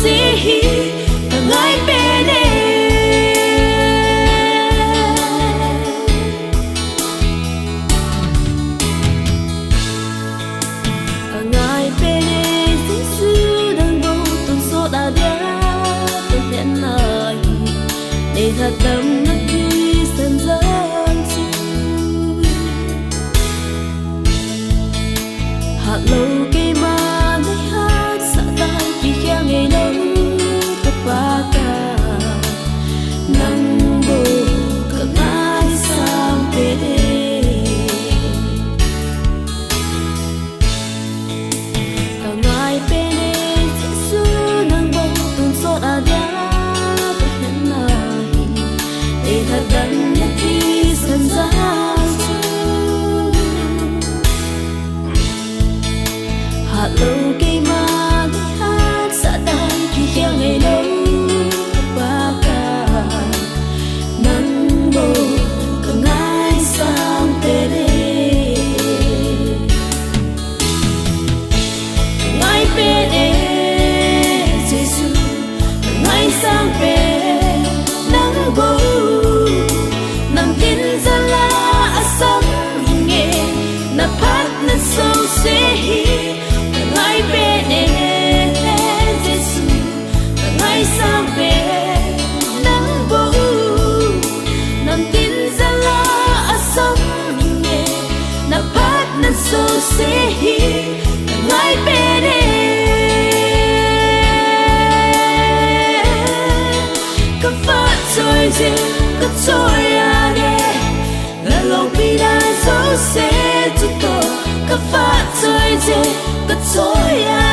sẽ hi cả ngay bên cả ngay bên Giêsu đang vô tuần số đã đá tuần tiện lời để thật tâm nước khi dần dần hạt lâu cây mà nơi hát xa tay khi khéo ngày nấu tất cả cả nắng bồ cả ngái sang về cả ngài bên Giêsu nắng bông tuôn xót à đá và hiện nay để thật đắng nhất khi dần dần hạt lâu cây mà nơi hát xa tay khi khéo ngày nấu và cả nắng bồ cả ngái sang về đây ngài bên Giêsu ngài sang về nắng bồ nằm tin ra là sống nghe na phát na sâu sẽ hi ngài bên Giêsu ngài sang về nắng bồ nằm tin ra là sống nghe na phát na sâu sẽ hi ngài bên cất phát rồi gì cất rồi à đây là lòng bi đa dấu sẽ chút tổ cất phát rồi gì cất rồi à